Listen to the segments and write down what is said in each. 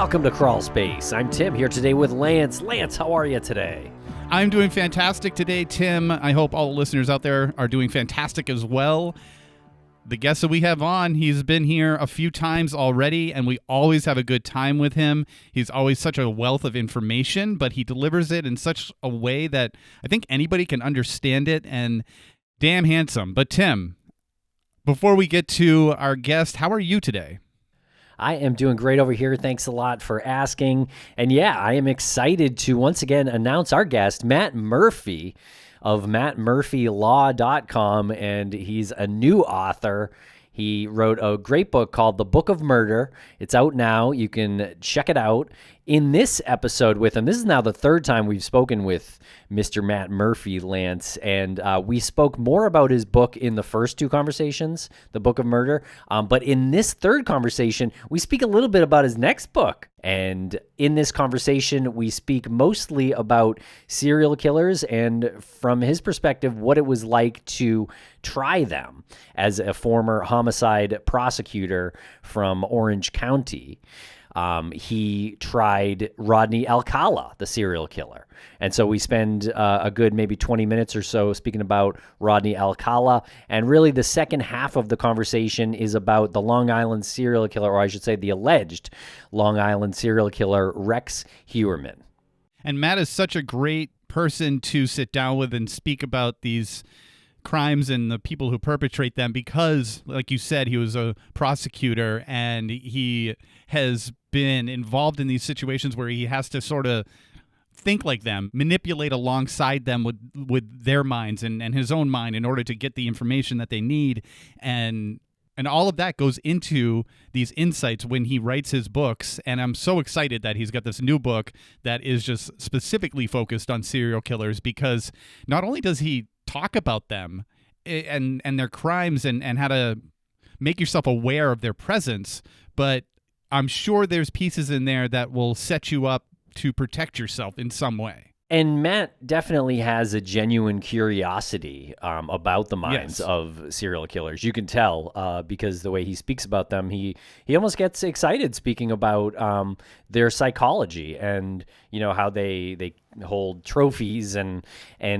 Welcome to Crawlspace. I'm Tim here today with Lance. Lance, how are you today? I'm doing fantastic today, Tim. I hope all the listeners out there are doing fantastic as well. The guest that we have on, he's been here a few times already, and we always have a good time with him. He's always such a wealth of information, but he delivers it in such a way that I think anybody can understand it, and damn handsome. But Tim, before we get to our guest, how are you today? I am doing great over here. Thanks a lot for asking. And yeah, I am excited to once again announce our guest, Matt Murphy of mattmurphylaw.com, and he's a new author. He wrote a great book called The Book of Murder. It's out now. You can check it out. In this episode with him, this is now the third time we've spoken with Mr. Matt Murphy, Lance, and we spoke more about his book in the first two conversations, The Book of Murder, but in this third conversation, we speak a little bit about his next book. And in this conversation, we speak mostly about serial killers and, from his perspective, what it was like to try them as a former homicide prosecutor from Orange County. He tried Rodney Alcala, the serial killer. And so we spend a good maybe 20 minutes or so speaking about Rodney Alcala. And really the second half of the conversation is about the Long Island serial killer, or I should say the alleged Long Island serial killer, Rex Heuermann. And Matt is such a great person to sit down with and speak about these crimes and the people who perpetrate them because, like you said, he was a prosecutor and he has been involved in these situations where he has to sort of think like them, manipulate alongside them with their minds and his own mind in order to get the information that they need. And all of that goes into these insights when he writes his books. And I'm so excited that he's got this new book that is just specifically focused on serial killers, because not only does he talk about them and their crimes and how to make yourself aware of their presence, but I'm sure there's pieces in there that will set you up to protect yourself in some way. And Matt definitely has a genuine curiosity about the minds of serial killers. You can tell because the way he speaks about them, he almost gets excited speaking about their psychology and, you know, how they hold trophies and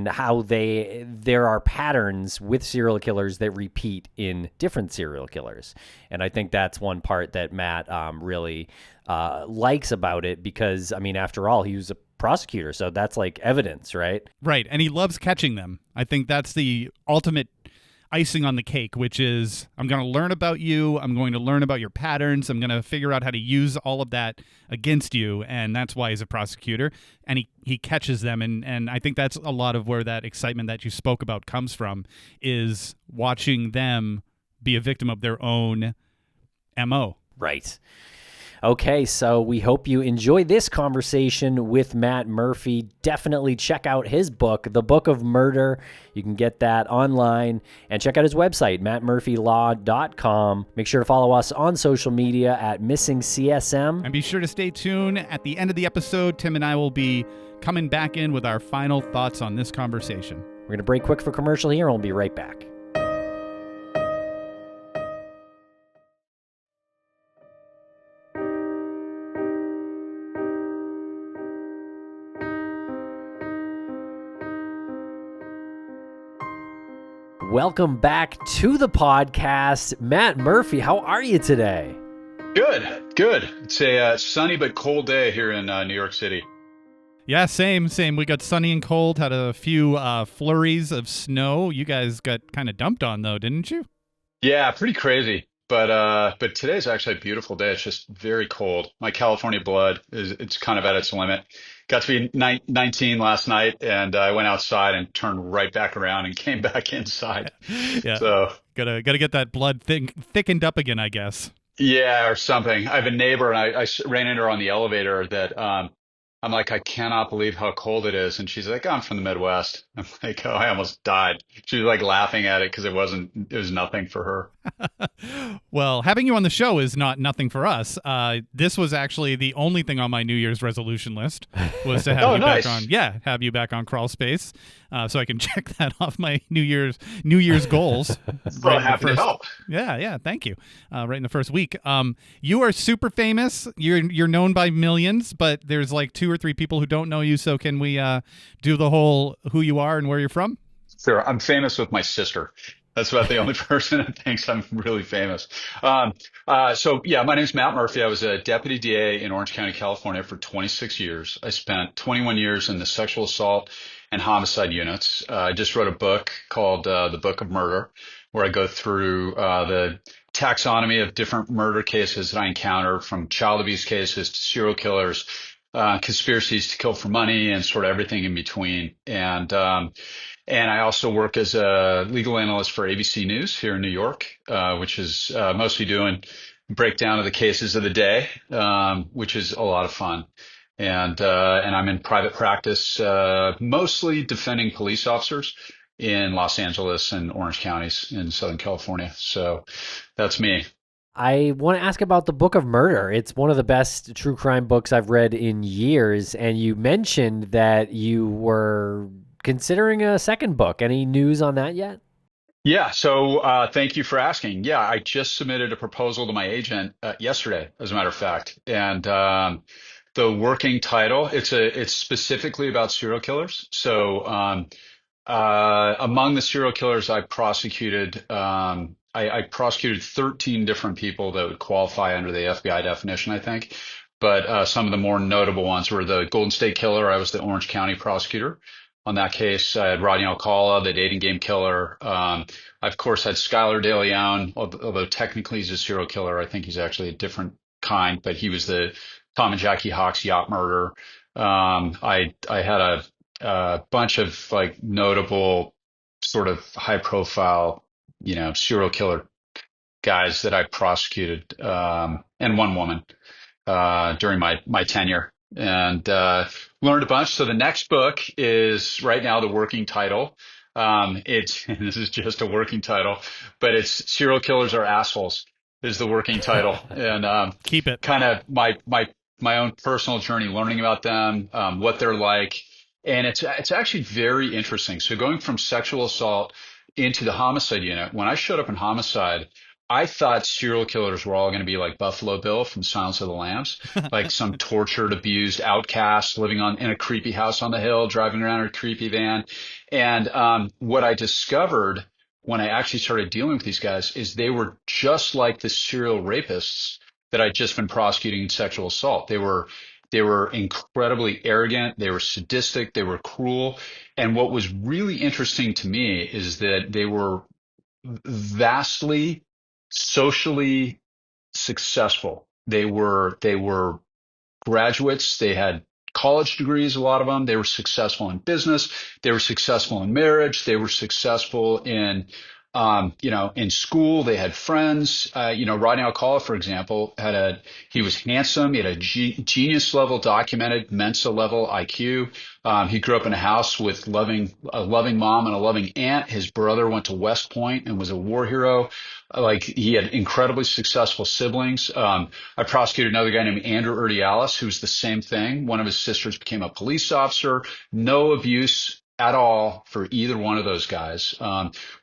how there are patterns with serial killers that repeat in different serial killers. And I think that's one part that Matt really likes about it because, I mean, after all, he was a prosecutor, so that's like evidence, right? Right, and he loves catching them. I think that's the ultimate icing on the cake, which is I'm going to learn about you, I'm going to learn about your patterns, I'm going to figure out how to use all of that against you, and that's why he's a prosecutor, and he catches them, and I think that's a lot of where that excitement that you spoke about comes from, is watching them be a victim of their own MO. Right. Okay, so we hope you enjoy this conversation with Matt Murphy. Definitely check out his book, The Book of Murder. You can get that online. And check out his website, mattmurphylaw.com. Make sure to follow us on social media at MissingCSM. And be sure to stay tuned. At the end of the episode, Tim and I will be coming back in with our final thoughts on this conversation. We're going to break quick for commercial here, and we'll be right back. Welcome back to the podcast. Matt Murphy, how are you today? Good. It's a sunny but cold day here in New York City. Yeah, same. We got sunny and cold, had a few flurries of snow. You guys got kind of dumped on, though, didn't you? Yeah, pretty crazy. But today's actually a beautiful day. It's just very cold. My California blood it's kind of at its limit. Got to be 19 last night, and I went outside and turned right back around and came back inside. Yeah. So gotta get that blood thickened up again, I guess. yeah, or something. I have a neighbor, and I ran into her on the elevator that I'm like, I cannot believe how cold it is. And she's like, I'm from the Midwest. I'm like, oh, I almost died. She was like laughing at it because it was nothing for her. Well, having you on the show is not nothing for us. This was actually the only thing on my New Year's resolution list was to have Oh, you back on. nice. Yeah, have you back on Crawlspace, so I can check that off my New Year's goals. Well, Right in the happy to first. help. Yeah. Thank you. Right in the first week. You are super famous. You're known by millions, but there's like 2 or 3 people who don't know you. So can we do the whole who you are and where you're from? Sure. I'm famous with my sister. That's about the only person that thinks I'm really famous. So yeah, my name's Matt Murphy. I was a deputy DA in Orange County, California for 26 years. I spent 21 years in the sexual assault and homicide units. I just wrote a book called The Book of Murder, where I go through the taxonomy of different murder cases that I encounter, from child abuse cases to serial killers, conspiracies to kill for money, and sort of everything in between. And I also work as a legal analyst for ABC News here in New York, which is mostly doing breakdown of the cases of the day, which is a lot of fun. And I'm in private practice, mostly defending police officers in Los Angeles and Orange counties in Southern California. So that's me. I want to ask about the Book of Murder. It's one of the best true crime books I've read in years. And you mentioned that you were considering a second book. Any news on that yet? Yeah, so thank you for asking. Yeah, I just submitted a proposal to my agent yesterday, as a matter of fact. And the working title, it's specifically about serial killers. So among the serial killers I prosecuted, I prosecuted 13 different people that would qualify under the FBI definition, I think. But some of the more notable ones were the Golden State Killer. I was the Orange County prosecutor on that case. I had Rodney Alcala, the dating game killer. I, of course, had Skylar De Leon, although technically he's a serial killer. I think he's actually a different kind, but he was the Tom and Jackie Hawks yacht murder. I had a bunch of like notable sort of high profile, serial killer guys that I prosecuted, and one woman during my tenure, and learned a bunch. So the next book is right now the working title. It's and this is just a working title, but it's Serial Killers Are Assholes is the working title, and Keep it. kind of my own personal journey learning about them, what they're like, and it's actually very interesting. So going from sexual assault into the homicide unit, when I showed up in homicide, I thought serial killers were all going to be like Buffalo Bill from Silence of the Lambs, like some tortured, abused outcast living in a creepy house on the hill, driving around in a creepy van. And what I discovered when I actually started dealing with these guys is they were just like the serial rapists that I'd just been prosecuting in sexual assault. They were incredibly arrogant. They were sadistic. They were cruel. And what was really interesting to me is that they were vastly socially successful. They were graduates. They had college degrees, a lot of them. They were successful in business. They were successful in marriage. They were successful in school. They had friends. Rodney Alcala, for example, he was handsome. He had a genius level, documented Mensa level IQ. He grew up in a house with a loving mom and a loving aunt. His brother went to West Point and was a war hero. Like he had incredibly successful siblings. I prosecuted another guy named Andrew Urdialis, who's the same thing. One of his sisters became a police officer. No abuse at all for either one of those guys,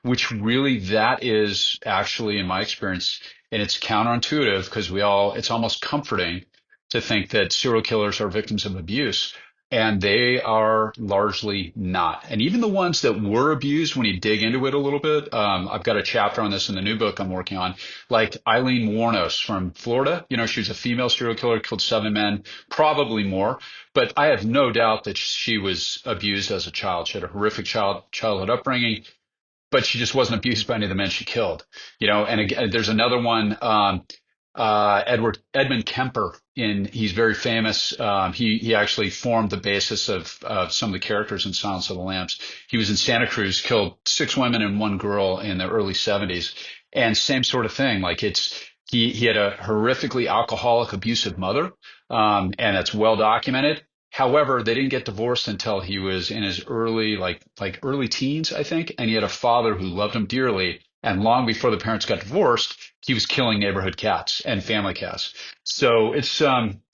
which really that is actually, in my experience, and it's counterintuitive because it's almost comforting to think that serial killers are victims of abuse. And they are largely not. And even the ones that were abused, when you dig into it a little bit, I've got a chapter on this in the new book I'm working on, like Eileen Warnos from Florida. She was a female serial killer, killed 7 men, probably more. But I have no doubt that she was abused as a child. She had a horrific childhood upbringing, but she just wasn't abused by any of the men she killed. And again, there's another one, Edmund Kemper. He's very famous. He actually formed the basis of some of the characters in Silence of the Lambs. He was in Santa Cruz, killed 6 women and 1 girl in the early 70s, and same sort of thing. Like he had a horrifically alcoholic, abusive mother, and that's well documented. However, they didn't get divorced until he was in his early teens, I think. And he had a father who loved him dearly. And long before the parents got divorced, he was killing neighborhood cats and family cats. So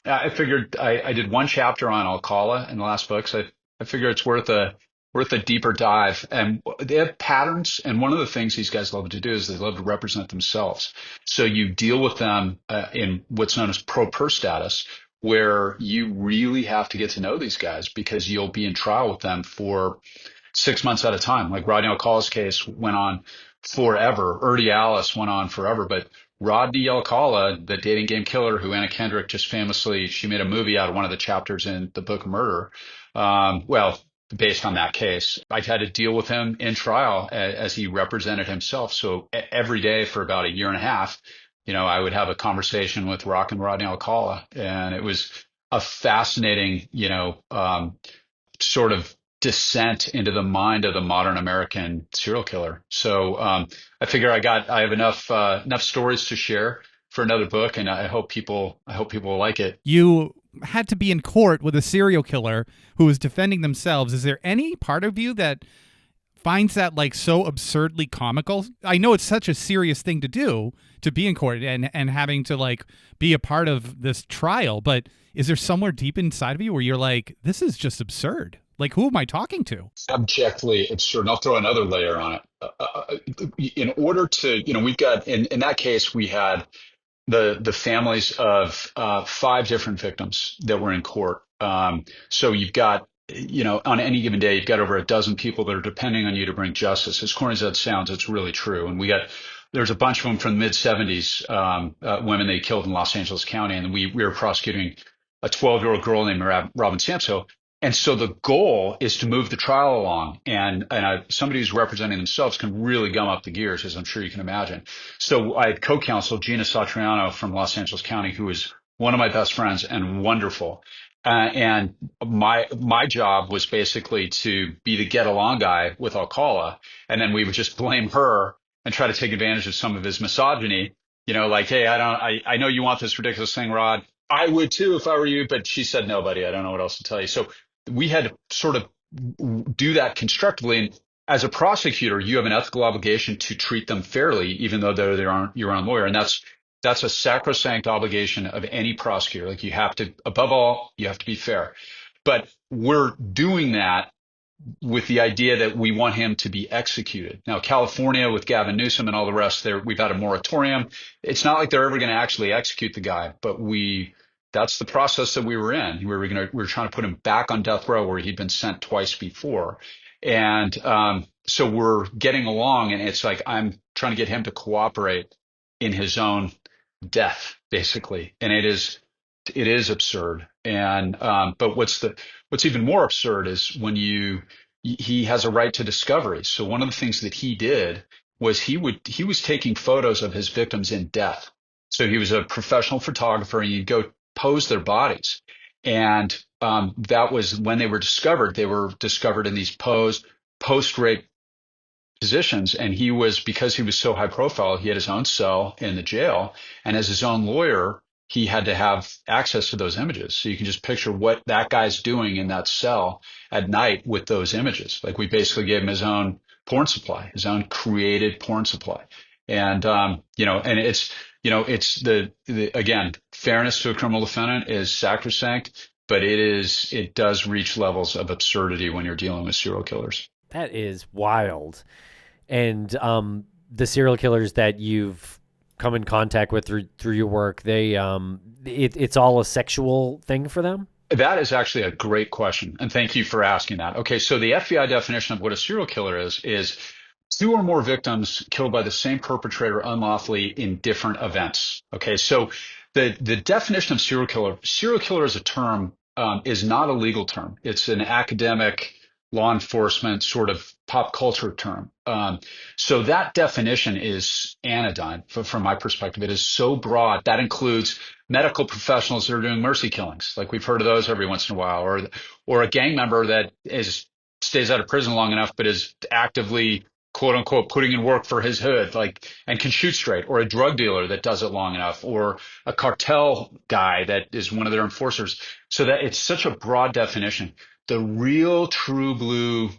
I figured I did one chapter on Alcala in the last book. So I figure it's worth a deeper dive. And they have patterns. And one of the things these guys love to do is they love to represent themselves. So you deal with them in what's known as pro per status, where you really have to get to know these guys because you'll be in trial with them for 6 months at a time. Like Rodney Alcala's case went on forever. Ernie Alice went on forever. But Rodney Alcala, the dating game killer who Anna Kendrick just famously, she made a movie out of one of the chapters in the book Murder. Well, based on that case, I've had to deal with him in trial as he represented himself. So every day for about a year and a half, I would have a conversation with Rock and Rodney Alcala, and it was a fascinating, sort of descent into the mind of the modern American serial killer. So I figure I have enough stories to share for another book, and I hope people will like it. You had to be in court with a serial killer who was defending themselves. Is there any part of you that finds that like so absurdly comical? I know it's such a serious thing to do, to be in court and having to like be a part of this trial, but is there somewhere deep inside of you where you're like, this is just absurd? Like, who am I talking to? Abjectly absurd. And I'll throw another layer on it. In order to, we've got, in that case, we had the families of 5 different victims that were in court. So you've got, on any given day, you've got over a dozen people that are depending on you to bring justice. As corny as that sounds, it's really true. And there's a bunch of them from the mid 70s, women they killed in Los Angeles County. And we were prosecuting a 12-year-old girl named Robin Samso. And so the goal is to move the trial along, and somebody who's representing themselves can really gum up the gears, as I'm sure you can imagine. So I had co-counsel Gina Satriano from Los Angeles County, who is one of my best friends and wonderful. And my job was basically to be the get along guy with Alcala, and then we would just blame her and try to take advantage of some of his misogyny. Like, hey, I know you want this ridiculous thing, Rod. I would too if I were you, but she said no, buddy. I don't know what else to tell you. So we had to sort of do that constructively. And as a prosecutor, you have an ethical obligation to treat them fairly, even though they're your own lawyer. And that's a sacrosanct obligation of any prosecutor. Like, you have to, above all, you have to be fair. But we're doing that with the idea that we want him to be executed. Now, California with Gavin Newsom and all the rest there, we've had a moratorium. It's not like they're ever going to actually execute the guy, but that's the process that we were in. We were trying to put him back on death row where he'd been sent twice before. And so we're getting along, and it's like I'm trying to get him to cooperate in his own death, basically. And it is absurd. And but what's even more absurd is when he has a right to discovery. So one of the things that he did was he was taking photos of his victims in death. So he was a professional photographer, and he'd go pose their bodies. And that was when they were discovered. They were discovered in these post-rape positions. And because he was so high profile, he had his own cell in the jail. And as his own lawyer, he had to have access to those images. So you can just picture what that guy's doing in that cell at night with those images. Like, we basically gave him his own porn supply, his own created porn supply. And, and it's again, fairness to a criminal defendant is sacrosanct, but it does reach levels of absurdity when you're dealing with serial killers. That is wild. And the serial killers that you've come in contact with through your work, it's all a sexual thing for them? That is actually a great question, and thank you for asking that. Okay, so the FBI definition of what a serial killer is 2 or more victims killed by the same perpetrator unlawfully in different events. Okay, so the definition of serial killer as a term is not a legal term. It's an academic, law enforcement sort of pop culture term. So that definition is anodyne from my perspective. It is so broad. That includes medical professionals that are doing mercy killings. Like, we've heard of those every once in a while, or a gang member that stays out of prison long enough, but is actively quote unquote putting in work for his hood, like, and can shoot straight, or a drug dealer that does it long enough, or a cartel guy that is one of their enforcers. So that it's such a broad definition. The real true blue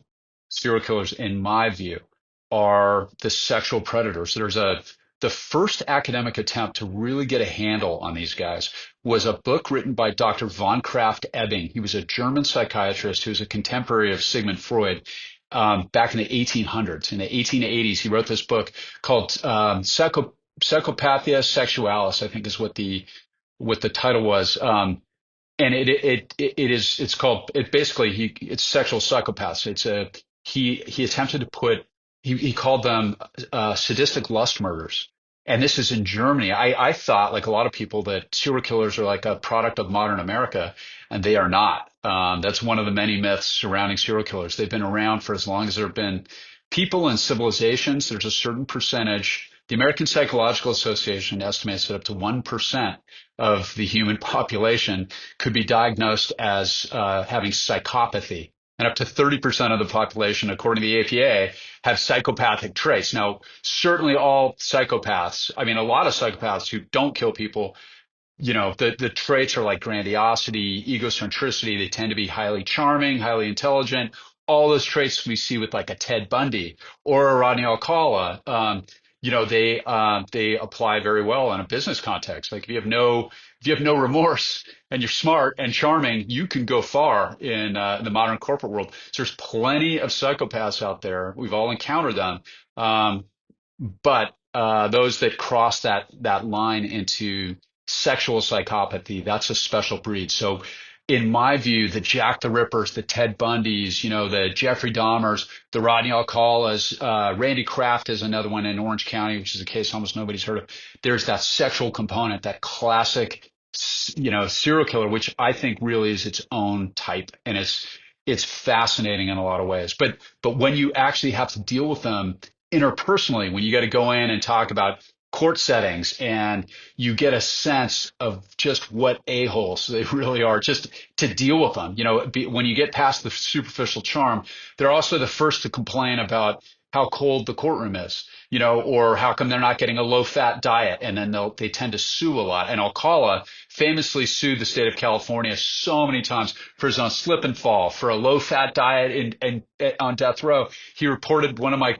serial killers, in my view, are the sexual predators. The first academic attempt to really get a handle on these guys was a book written by Dr. von Kraft-Ebing. He was a German psychiatrist who was a contemporary of Sigmund Freud back in the 1800s. In the 1880s, he wrote this book called Psychopathia Sexualis, I think is what the title was. And it's called, it basically, it's sexual psychopaths. He attempted to put, he called them sadistic lust murders. And this is in Germany. I thought, like a lot of people, that serial killers are like a product of modern America, and they are not. That's one of the many myths surrounding serial killers. They've been around for as long as there have been people and civilizations. There's a certain percentage. The American Psychological Association estimates that up to 1% of the human population could be diagnosed as having psychopathy. And up to 30% of the population, according to the APA, have psychopathic traits. Now, certainly all psychopaths, I mean, a lot of psychopaths who don't kill people, the traits are like grandiosity, egocentricity. They tend to be highly charming, highly intelligent. All those traits we see with like a Ted Bundy or a Rodney Alcala. They apply very well in a business context. Like if you have no remorse and you're smart and charming, you can go far in the modern corporate world. So there's plenty of psychopaths out there. We've all encountered them. But those that cross that line into sexual psychopathy, that's a special breed. So in my view, the Jack the Rippers, the Ted Bundys, the Jeffrey Dahmers, the Rodney Alcalas, Randy Kraft is another one in Orange County, which is a case almost nobody's heard of. There's that sexual component, that classic, serial killer, which I think really is its own type, and it's fascinating in a lot of ways. But when you actually have to deal with them interpersonally, when you got to go in and talk about court settings, and you get a sense of just what a-holes they really are, just to deal with them. When you get past the superficial charm, they're also the first to complain about how cold the courtroom is, or how come they're not getting a low-fat diet, and then they tend to sue a lot. And Alcala famously sued the state of California so many times for his own slip and fall, for a low-fat diet and on death row. He reported one of my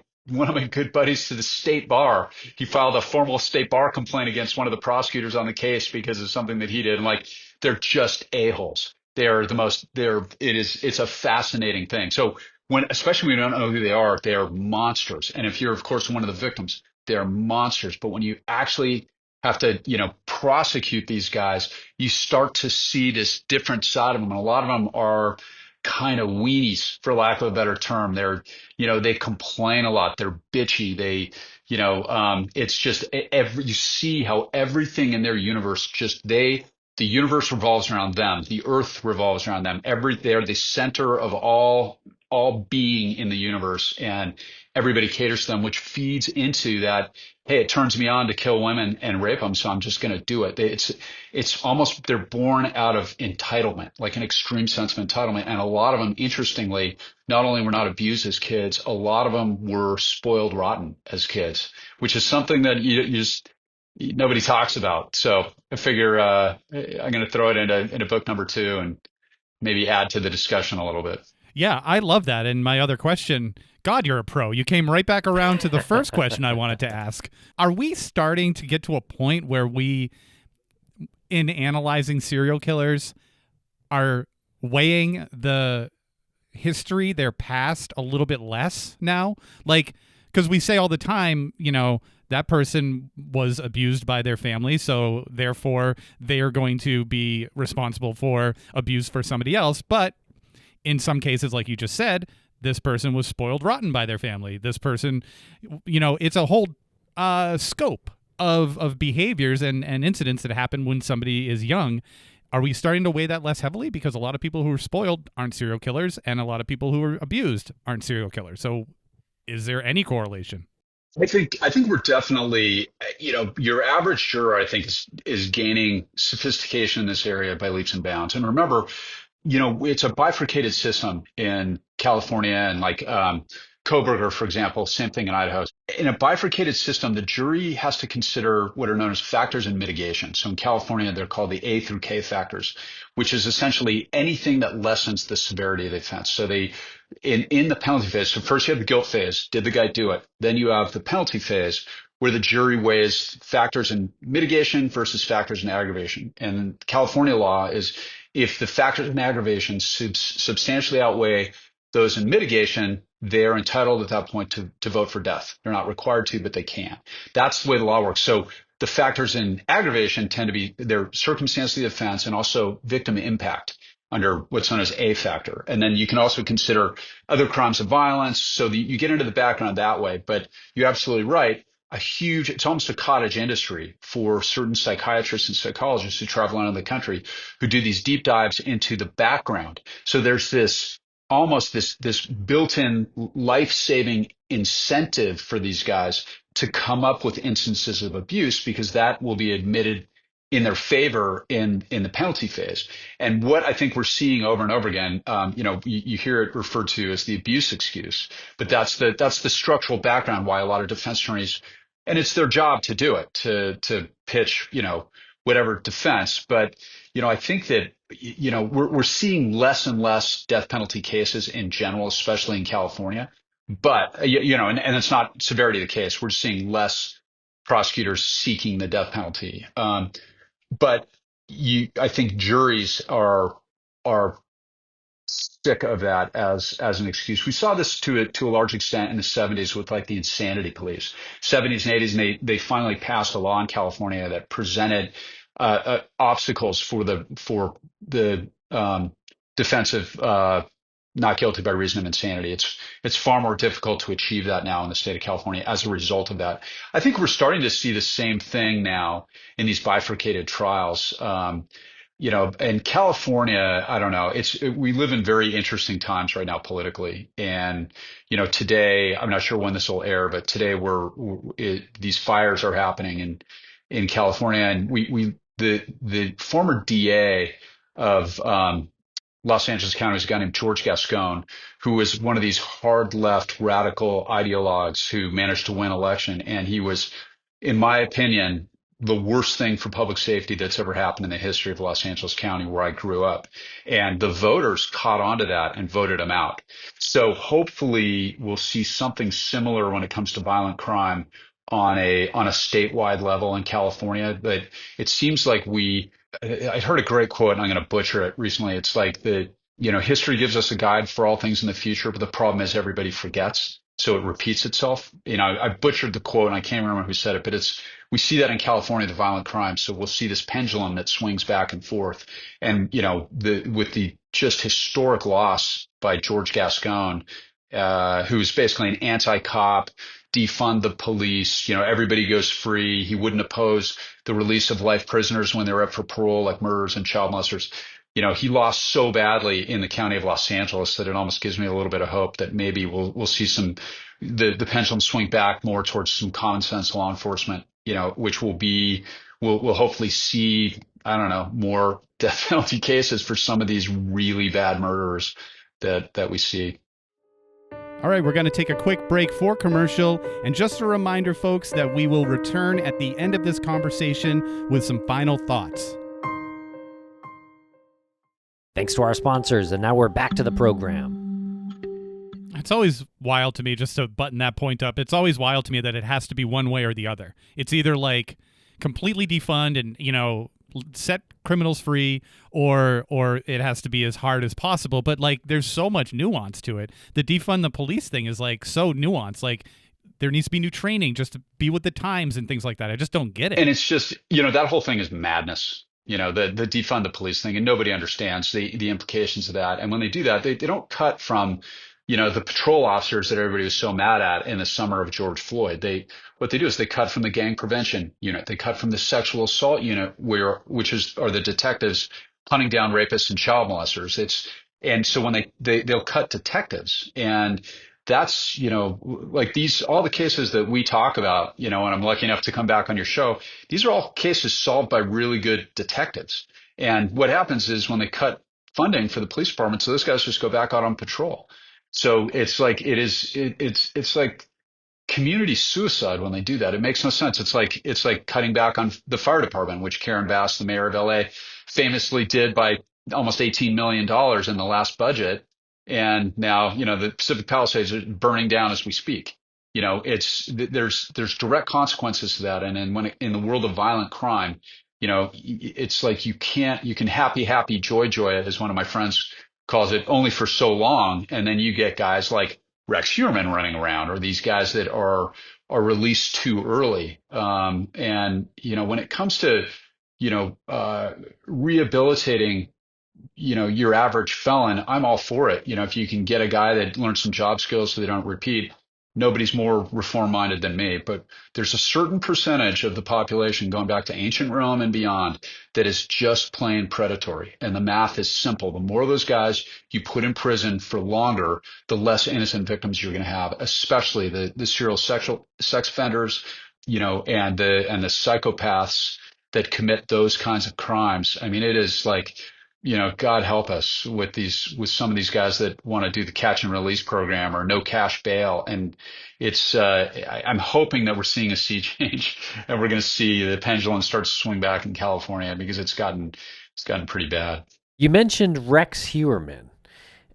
good buddies to the state bar. He filed a formal state bar complaint against one of the prosecutors on the case because of something that he did. And they're just a-holes. It's a fascinating thing. So especially when you don't know who they are monsters. And if you're, of course, one of the victims, they're monsters. But when you actually have to, prosecute these guys, you start to see this different side of them. And a lot of them are kind of weenies, for lack of a better term. They complain a lot. They're bitchy. It's just you see how everything in their universe the universe revolves around them. The earth revolves around them. They're the center of all being in the universe, and everybody caters to them, which feeds into that. Hey, it turns me on to kill women and rape them, so I'm just going to do it. It's almost, they're born out of entitlement, like an extreme sense of entitlement. And a lot of them, interestingly, not only were not abused as kids, a lot of them were spoiled rotten as kids, which is something that nobody talks about. So I figure I'm going to throw it into book number 2 and maybe add to the discussion a little bit. Yeah, I love that. And my other question, God, you're a pro. You came right back around to the first question I wanted to ask. Are we starting to get to a point where we, in analyzing serial killers, are weighing the history, their past, a little bit less now? Because we say all the time, that person was abused by their family, so therefore they are going to be responsible for abuse for somebody else. But in some cases, like you just said, this person was spoiled rotten by their family. This person, it's a whole scope of behaviors and incidents that happen when somebody is young. Are we starting to weigh that less heavily? Because a lot of people who are spoiled aren't serial killers, and a lot of people who are abused aren't serial killers. So is there any correlation? I think we're definitely, your average juror, I think, is gaining sophistication in this area by leaps and bounds. And remember, it's a bifurcated system in California, and Koberger, for example, same thing in Idaho. In a bifurcated system, the jury has to consider what are known as factors in mitigation. So in California, they're called the A through K factors, which is essentially anything that lessens the severity of the offense. So in the penalty phase, so first you have the guilt phase. Did the guy do it? Then you have the penalty phase, where the jury weighs factors in mitigation versus factors in aggravation. And California law is if the factors in aggravation substantially outweigh those in mitigation, they're entitled at that point to vote for death. They're not required to, but they can. That's the way the law works. So the factors in aggravation tend to be their circumstance of the offense and also victim impact under what's known as A factor. And then you can also consider other crimes of violence. So you get into the background that way. But you're absolutely right. It's almost a cottage industry for certain psychiatrists and psychologists who travel around the country who do these deep dives into the background. So there's this built-in life-saving incentive for these guys to come up with instances of abuse because that will be admitted in their favor in the penalty phase. And what I think we're seeing over and over again, you hear it referred to as the abuse excuse, but that's the structural background why a lot of defense attorneys, and it's their job to do it, to pitch, whatever defense. But, I think that, we're seeing less and less death penalty cases in general, especially in California. But, and it's not severity of the case. We're seeing less prosecutors seeking the death penalty. But I think juries are sick of that as an excuse. We saw this to a large extent in the 70s with like the insanity police. 70s and 80s, and they finally passed a law in California that presented obstacles for the defense of not guilty by reason of insanity. It's far more difficult to achieve that now in the state of California as a result of that. I think we're starting to see the same thing now in these bifurcated trials. In California, I don't know. We live in very interesting times right now politically, and today, I'm not sure when this will air, but today these fires are happening in California, and the former DA of Los Angeles County was a guy named George Gascon, who was one of these hard left radical ideologues who managed to win election, and he was, in my opinion, the worst thing for public safety that's ever happened in the history of Los Angeles County, where I grew up. And the voters caught on to that and voted him out. So hopefully we'll see something similar when it comes to violent crime on a statewide level in California. But it seems like I heard a great quote, and I'm going to butcher it recently. It's like history gives us a guide for all things in the future, but the problem is everybody forgets. So it repeats itself. I butchered the quote and I can't remember who said it, but we see that in California, the violent crime. So we'll see this pendulum that swings back and forth. And, with the just historic loss by George Gascon, who's basically an anti-cop, defund the police, everybody goes free. He wouldn't oppose the release of life prisoners when they were up for parole, like murderers and child molesters. He lost so badly in the county of Los Angeles that it almost gives me a little bit of hope that maybe we'll see the pendulum swing back more towards some common sense law enforcement, which we'll hopefully see, I don't know, more death penalty cases for some of these really bad murderers that we see. All right, we're going to take a quick break for commercial. And just a reminder, folks, that we will return at the end of this conversation with some final thoughts. Thanks to our sponsors, and now we're back to the program. It's always wild to me, just to button that point up, it's always wild to me that it has to be one way or the other. It's either like completely defund and, set criminals free, or it has to be as hard as possible. But like, there's so much nuance to it. The defund the police thing is like so nuanced. Like, there needs to be new training just to be with the times and things like that. I just don't get it. And it's just, that whole thing is madness. The defund the police thing, and nobody understands the implications of that. And when they do that, they don't cut from, the patrol officers that everybody was so mad at in the summer of George Floyd. What they do is they cut from the gang prevention unit. They cut from the sexual assault unit, which are the detectives hunting down rapists and child molesters. And so when they'll cut detectives, and that's, like all the cases that we talk about, and I'm lucky enough to come back on your show, these are all cases solved by really good detectives. And what happens is when they cut funding for the police department, so those guys just go back out on patrol. So it's like it's like community suicide when they do that. It makes no sense. It's like cutting back on the fire department, which Karen Bass, the mayor of LA, famously did by almost $18 million in the last budget. And now, the Pacific Palisades are burning down as we speak. There's direct consequences to that. And then in the world of violent crime, it's like you can happy, joy it, as one of my friends calls it, only for so long. And then you get guys like Rex Heuermann running around, or these guys that are released too early. And when it comes to rehabilitating your average felon, I'm all for it. If you can get a guy that learns some job skills so they don't repeat, nobody's more reform minded than me. But there's a certain percentage of the population, going back to ancient Rome and beyond, that is just plain predatory. And the math is simple. The more of those guys you put in prison for longer, the less innocent victims you're going to have, especially the serial sex offenders, and the psychopaths that commit those kinds of crimes. I mean, it is like, God help us with some of these guys that want to do the catch and release program or no cash bail. And I'm hoping that we're seeing a sea change and we're going to see the pendulum start to swing back in California, because it's gotten pretty bad. You mentioned Rex Heuermann,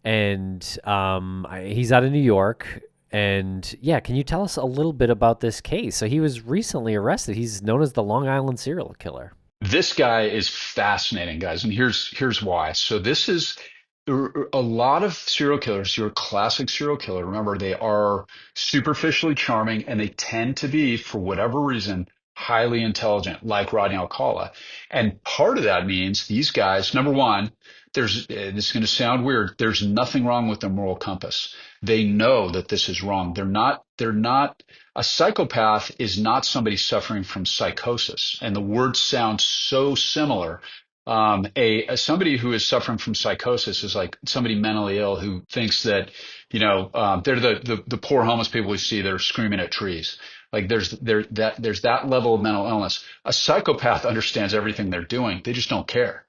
and he's out of New York. And yeah, can you tell us a little bit about this case? So he was recently arrested. He's known as the Long Island serial killer. This guy is fascinating, guys, and here's why. So this is a lot of serial killers. Your classic serial killer, remember, they are superficially charming, and they tend to be, for whatever reason, highly intelligent, like Rodney Alcala. And part of that means these guys, number one, this is going to sound weird, there's nothing wrong with their moral compass. They know that this is wrong. They're not a psychopath is not somebody suffering from psychosis, and the words sound so similar. Somebody who is suffering from psychosis is like somebody mentally ill who thinks that they're the poor homeless people we see that are screaming at trees. Like there's that level of mental illness. A psychopath understands everything they're doing. They just don't care.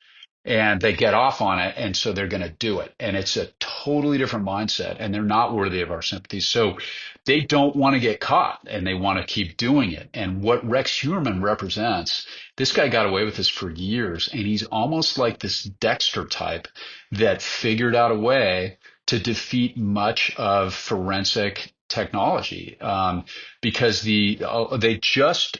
And they get off on it, and so they're going to do it. And it's a totally different mindset, and they're not worthy of our sympathies. So they don't want to get caught, and they want to keep doing it. And what Rex Heuermann represents, this guy got away with this for years, and he's almost like this Dexter type that figured out a way to defeat much of forensic technology, because they just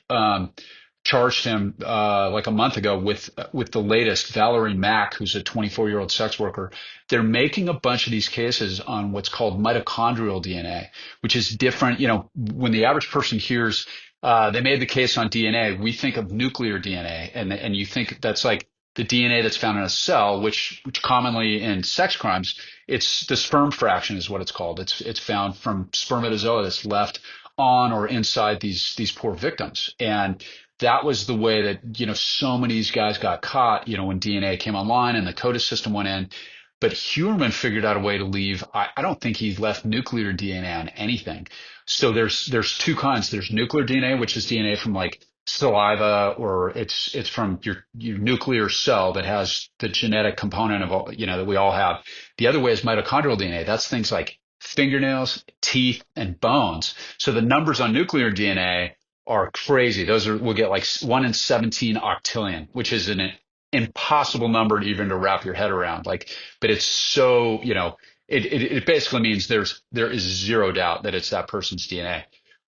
charged him like a month ago with the latest, Valerie Mack, who's a 24-year-old sex worker. They're making a bunch of these cases on what's called mitochondrial DNA, which is different. When the average person hears they made the case on DNA, we think of nuclear DNA, and you think that's like the DNA that's found in a cell, which commonly in sex crimes, it's the sperm fraction is what it's called. It's found from spermatozoa that's left on or inside these poor victims. And that was the way that, so many of these guys got caught, when DNA came online and the CODIS system went in. But Heuermann figured out a way to leave. I don't think he left nuclear DNA on anything. So there's two kinds. There's nuclear DNA, which is DNA from like saliva, or it's from your nuclear cell that has the genetic component of all, that we all have. The other way is mitochondrial DNA. That's things like fingernails, teeth, and bones. So the numbers on nuclear DNA are crazy. We'll get like 1 in 17 octillion, which is an impossible number even to wrap your head around. But it's so, it basically means there is zero doubt that it's that person's DNA.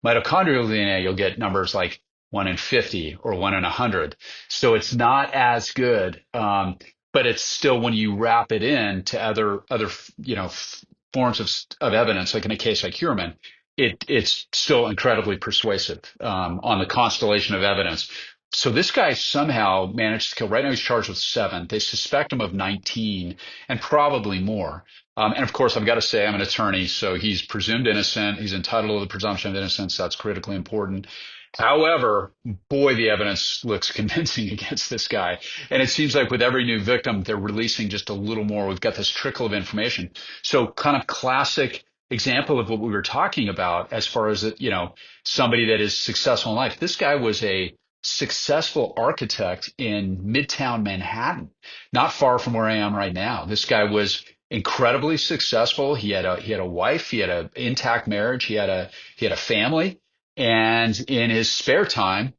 Mitochondrial DNA, you'll get numbers like 1 in 50 or 1 in 100. So it's not as good. But it's still, when you wrap it in to other, forms of evidence, like in a case like Heuermann, it's still incredibly persuasive on the constellation of evidence. So this guy somehow managed to kill. Right now he's charged with 7. They suspect him of 19 and probably more. And of course, I've got to say, I'm an attorney, so he's presumed innocent. He's entitled to the presumption of innocence. That's critically important. However, boy, the evidence looks convincing against this guy. And it seems like with every new victim, they're releasing just a little more. We've got this trickle of information. So kind of classic example of what we were talking about as far as, somebody that is successful in life. This guy was a successful architect in Midtown Manhattan, not far from where I am right now. This guy was incredibly successful. He had a wife, he had an intact marriage, he had a family, and in his spare time,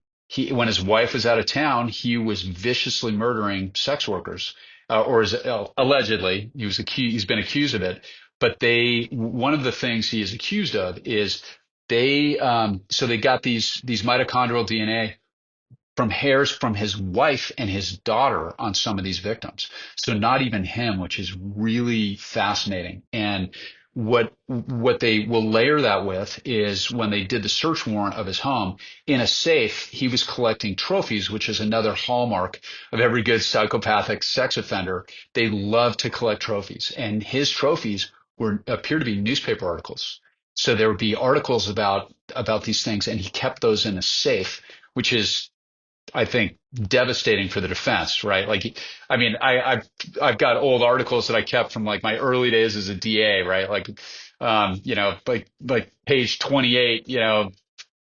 when his wife was out of town, he was viciously murdering sex workers, allegedly he's been accused of it. But one of the things he is accused of is they got these mitochondrial DNA from hairs from his wife and his daughter on some of these victims. So not even him, which is really fascinating. And what they will layer that with is when they did the search warrant of his home, in a safe, he was collecting trophies, which is another hallmark of every good psychopathic sex offender. They love to collect trophies, and his trophies appear to be newspaper articles. So there would be articles about these things, and he kept those in a safe, which is, I think, devastating for the defense, right? Like, I mean, I've got old articles that I kept from like my early days as a DA, right? Like, like page 28,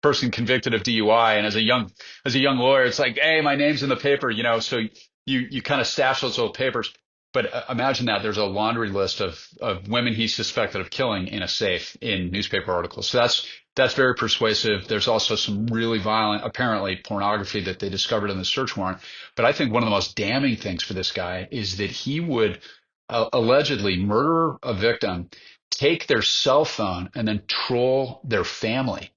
person convicted of DUI. And as a young lawyer, it's like, hey, my name's in the paper, so you kind of stash those old papers. But imagine that there's a laundry list of women he's suspected of killing in a safe in newspaper articles. So that's very persuasive. There's also some really violent, apparently pornography that they discovered in the search warrant. But I think one of the most damning things for this guy is that he would allegedly murder a victim, take their cell phone, and then troll their family.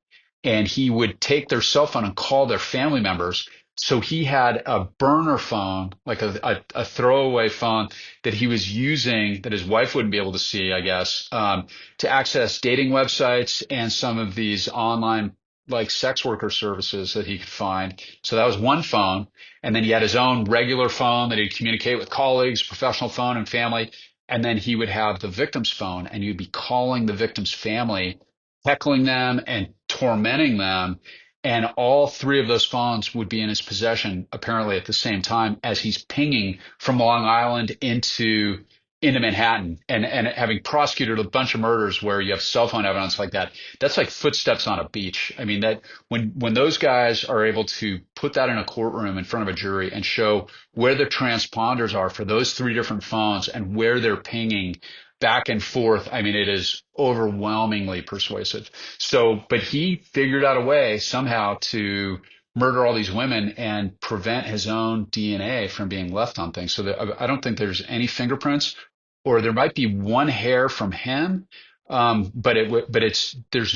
And he would take their cell phone and call their family members. So he had a burner phone, like a throwaway phone that he was using that his wife wouldn't be able to see, I guess, to access dating websites and some of these online like sex worker services that he could find. So that was one phone. And then he had his own regular phone that he'd communicate with colleagues, professional phone, and family. And then he would have the victim's phone, and he'd be calling the victim's family, heckling them and tormenting them. And all three of those phones would be in his possession, apparently at the same time as he's pinging from Long Island into Manhattan, and having prosecuted a bunch of murders where you have cell phone evidence like that. That's like footsteps on a beach. I mean, that when those guys are able to put that in a courtroom in front of a jury and show where the transponders are for those three different phones and where they're pinging back and forth, I mean, it is overwhelmingly persuasive. So, but he figured out a way somehow to murder all these women and prevent his own DNA from being left on things. So that I don't think there's any fingerprints, or there might be one hair from him. There's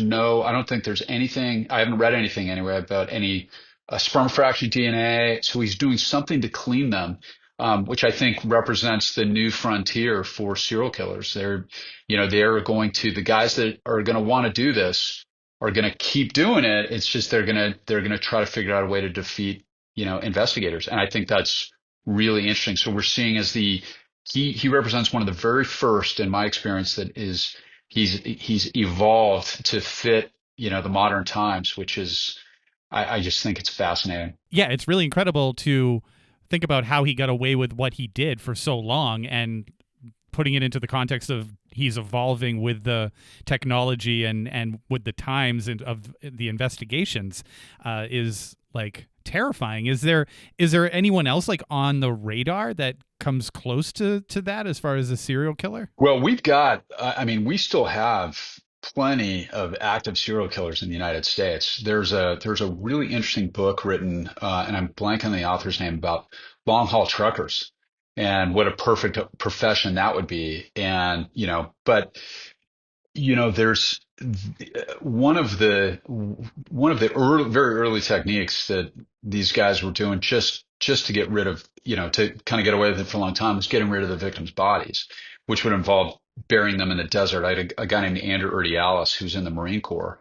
no, I don't think there's anything, I haven't read anything anyway about any sperm fraction DNA. So he's doing something to clean them, which I think represents the new frontier for serial killers. The guys that are going to want to do this are going to keep doing it. It's just they're going to try to figure out a way to defeat, investigators. And I think that's really interesting. So we're seeing he represents one of the very first, in my experience, that is he's evolved to fit, the modern times, which is, I just think it's fascinating. Yeah, it's really incredible to think about how he got away with what he did for so long, and putting it into the context of he's evolving with the technology and with the times and of the investigations is like terrifying. Is there anyone else like on the radar that comes close to that as far as a serial killer? Well, we still have plenty of active serial killers in the United States. There's a really interesting book written, and I'm blanking on the author's name, about long haul truckers and what a perfect profession that would be. And, there's very early techniques that these guys were doing just to get rid of, to kind of get away with it for a long time, was getting rid of the victims' bodies, which would involve burying them in the desert. I had a guy named Andrew Urdialis who's in the Marine Corps.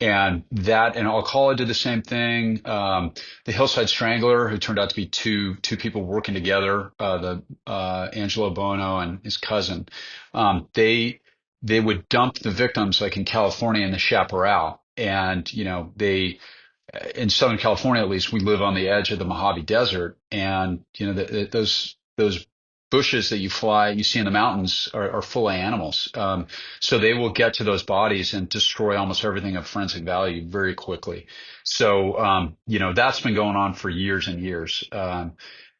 And Alcala did the same thing. The Hillside Strangler, who turned out to be two people working together, Angelo Bono and his cousin, they would dump the victims, like in California, in the chaparral. And, in Southern California, at least, we live on the edge of the Mojave Desert. And, those bushes that you see in the mountains are full of animals. So they will get to those bodies and destroy almost everything of forensic value very quickly. So, that's been going on for years and years. And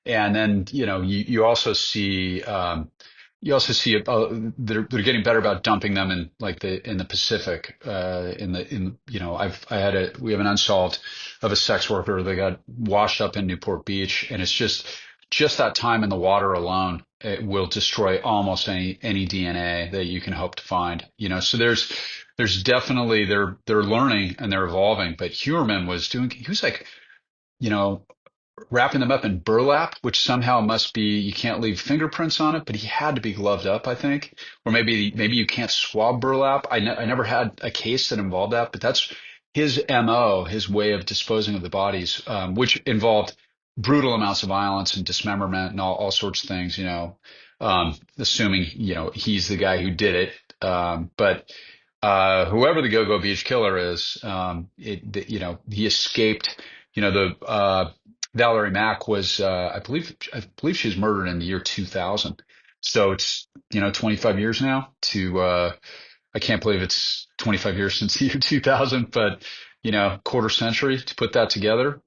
then, you also see, you also see they're getting better about dumping them in like in the Pacific. We have an unsolved of a sex worker that got washed up in Newport Beach, and it's just that time in the water alone, it will destroy almost any DNA that you can hope to find. So there's definitely they're learning and they're evolving. But Heuermann he was like, you know, wrapping them up in burlap, which somehow must be, you can't leave fingerprints on it, but he had to be gloved up, I think. Or maybe you can't swab burlap. I never had a case that involved that, but that's his MO, his way of disposing of the bodies, which involved brutal amounts of violence and dismemberment and all sorts of things, assuming, he's the guy who did it. But whoever the Go-Go Beach killer is, he escaped, Valerie Mack was, I believe she was murdered in the year 2000. So it's, 25 years now I can't believe it's 25 years since the year 2000, but, quarter century to put that together.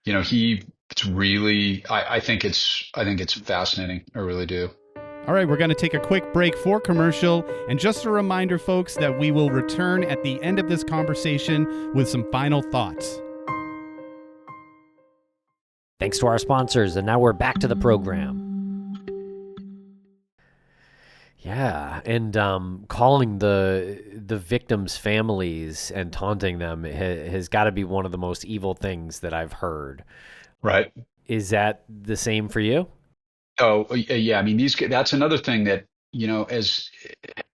It's really, I think it's fascinating. I really do. All right, we're going to take a quick break for commercial. And just a reminder, folks, that we will return at the end of this conversation with some final thoughts. Thanks to our sponsors, and now we're back to the program. Yeah, and calling the victims' families and taunting them has got to be one of the most evil things that I've heard. Right. Is that the same for you? Oh, yeah. I mean, that's another thing that, as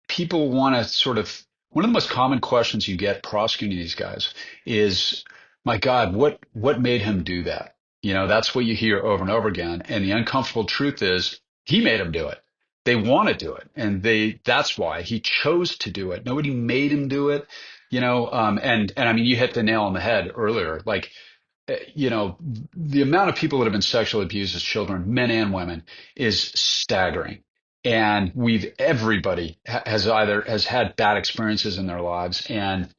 people want to sort of, one of the most common questions you get prosecuting these guys is, my God, what made him do that? That's what you hear over and over again. And the uncomfortable truth is he made them do it. They want to do it. And that's why he chose to do it. Nobody made him do it, and I mean, you hit the nail on the head earlier. Like, the amount of people that have been sexually abused as children, men and women, is staggering. And everybody has had bad experiences in their lives and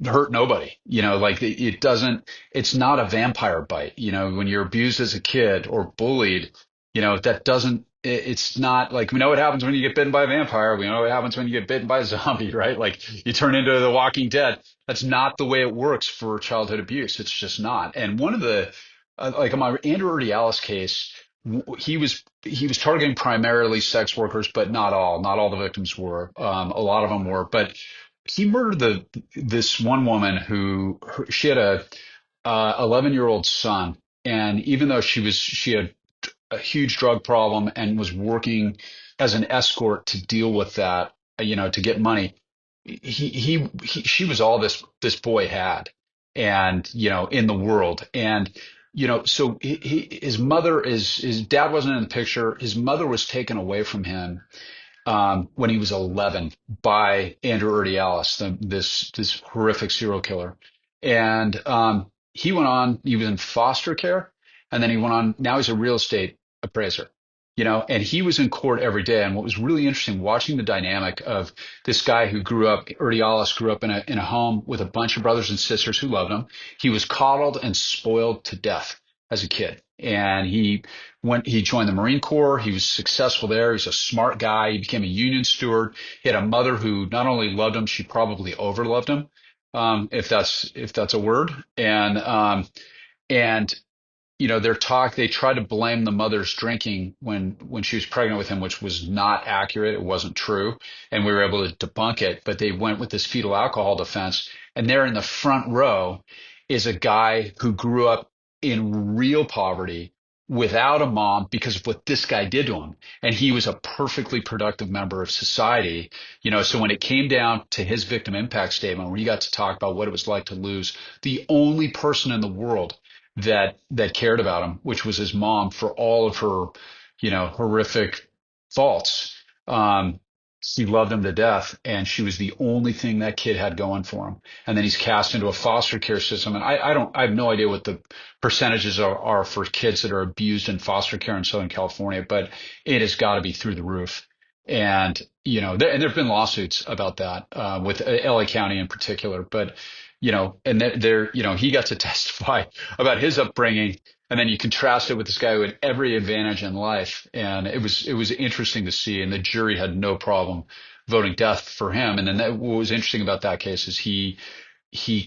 hurt nobody, like it's not a vampire bite, when you're abused as a kid or bullied, it's not like, we know what happens when you get bitten by a vampire. We know what happens when you get bitten by a zombie, right? Like you turn into The Walking Dead. That's not the way it works for childhood abuse. It's just not. And one of the, like in my Andrew Urdiales case, he was targeting primarily sex workers, but not all the victims were. A lot of them were, but he murdered this one woman she had a 11-year-old son, and even though she had a huge drug problem and was working as an escort to deal with that, to get money, she was all this boy had, and in the world, and so his dad wasn't in the picture. His mother was taken away from him when he was 11 by Andrew Urdiales, this horrific serial killer. And he was in foster care, and then he went on, now he's a real estate appraiser, and he was in court every day. And what was really interesting, watching the dynamic of this guy Urdiales grew up in a home with a bunch of brothers and sisters who loved him. He was coddled and spoiled to death as a kid. And he joined the Marine Corps. He was successful there. He's a smart guy. He became a Union steward. He had a mother who not only loved him, she probably overloved him, if that's a word. And they tried to blame the mother's drinking when she was pregnant with him, which was not accurate. It wasn't true. And we were able to debunk it, but they went with this fetal alcohol defense. And there in the front row is a guy who grew up in real poverty without a mom because of what this guy did to him. And he was a perfectly productive member of society. So when it came down to his victim impact statement, where he got to talk about what it was like to lose the only person in the world that cared about him, which was his mom, for all of her, horrific faults. He loved him to death, and she was the only thing that kid had going for him. And then he's cast into a foster care system. And I have no idea what the percentages are for kids that are abused in foster care in Southern California, but it has got to be through the roof. And, there've been lawsuits about that, with LA County in particular, but, and he got to testify about his upbringing. And then you contrast it with this guy who had every advantage in life. And it was interesting to see. And the jury had no problem voting death for him. And then what was interesting about that case is he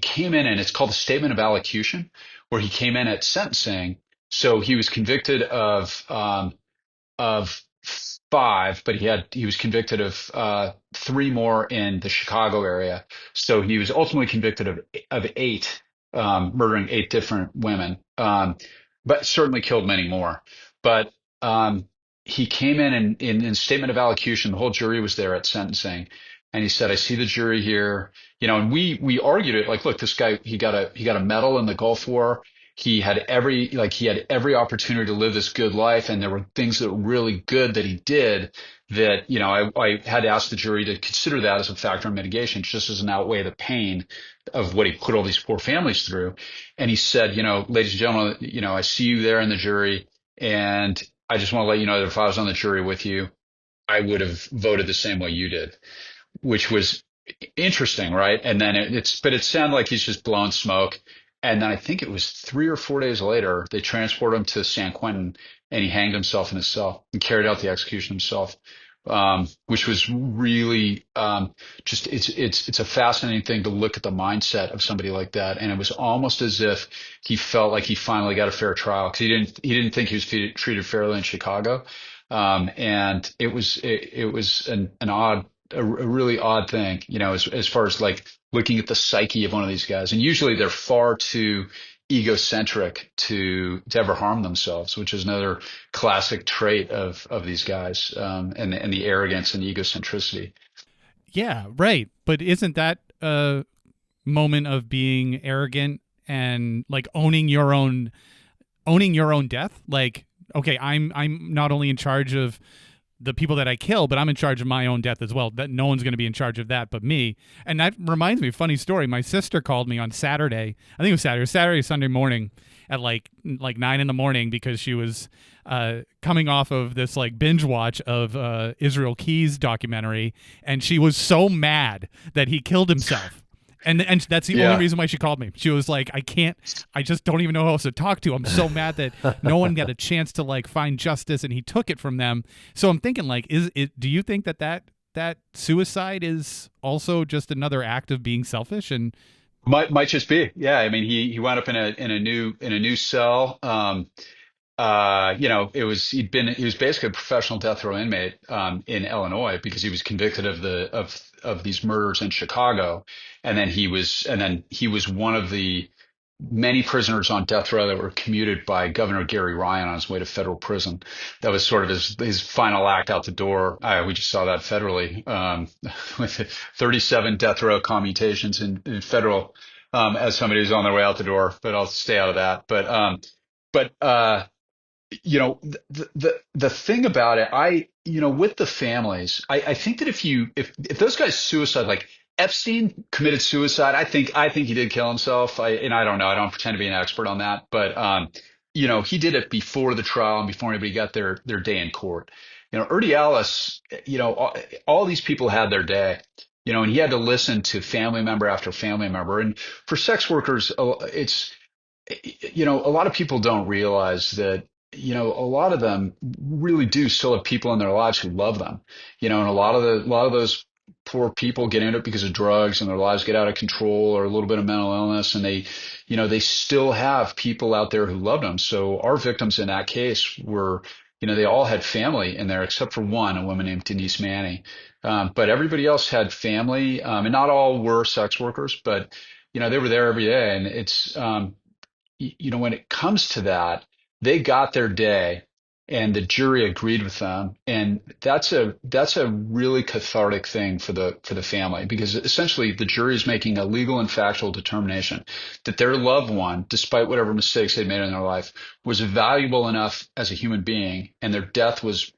came in, and it's called a statement of allocution, where he came in at sentencing. So he was convicted of five, but he was convicted of three more in the Chicago area. So he was ultimately convicted of eight, murdering eight different women, but certainly killed many more. But he came in and in statement of allocution, the whole jury was there at sentencing, and he said, "I see the jury here." And we argued it like, look, this guy, he got a medal in the Gulf War. He had every opportunity to live this good life, and there were things that were really good that he did that, I had to ask the jury to consider that as a factor in mitigation, just as an outweigh the pain of what he put all these poor families through. And he said, ladies and gentlemen, I see you there in the jury, and I just want to let you know that if I was on the jury with you, I would have voted the same way you did, which was interesting, right? And then but it sounded like he's just blowing smoke. And then I think it was 3 or 4 days later, they transported him to San Quentin, and he hanged himself in his cell and carried out the execution himself, which was really just it's a fascinating thing to look at the mindset of somebody like that. And it was almost as if he felt like he finally got a fair trial, because he didn't think he was treated fairly in Chicago, and it was a really odd thing, as far as like looking at the psyche of one of these guys. And usually they're far too egocentric to ever harm themselves, which is another classic trait of these guys, and the arrogance and egocentricity. Yeah, right. But isn't that a moment of being arrogant and like owning your own death? Like, okay, I'm not only in charge of the people that I kill, but I'm in charge of my own death as well. That no one's going to be in charge of that but me. And that reminds me, funny story. My sister called me on Saturday. I think it was Saturday, Sunday morning at like 9 a.m. because she was coming off of this like binge watch of Israel Keyes documentary, and she was so mad that he killed himself. And that's the only reason why she called me. She was like, I just don't even know who else to talk to. I'm so mad that no one got a chance to like find justice, and he took it from them. So I'm thinking, like, do you think that suicide is also just another act of being selfish? And Might just be. Yeah. I mean, he wound up in a new cell. He was basically a professional death row inmate in Illinois, because he was convicted of these murders in Chicago, and then he was one of the many prisoners on death row that were commuted by Governor Gary Ryan on his way to federal prison. That was sort of his final act out the door. We just saw that federally, with 37 death row commutations in federal, as somebody who's on their way out the door. But I'll stay out of that. But the thing about it, with the families, I think that if those guys suicide, like Epstein committed suicide, I think he did kill himself. And I don't know, I don't pretend to be an expert on that, but he did it before the trial and before anybody got their day in court. Ernie Ellis, all these people had their day, and he had to listen to family member after family member. And for sex workers, it's, a lot of people don't realize that, a lot of them really do still have people in their lives who love them, and a lot of those poor people get into it because of drugs, and their lives get out of control, or a little bit of mental illness, and they still have people out there who loved them. So our victims in that case were, they all had family in there, except for one, a woman named Denise Manny. But everybody else had family, and not all were sex workers, but, they were there every day. And it's, when it comes to that, they got their day, and the jury agreed with them. And that's a really cathartic thing for the family, because essentially the jury is making a legal and factual determination that their loved one, despite whatever mistakes they made in their life, was valuable enough as a human being, and their death was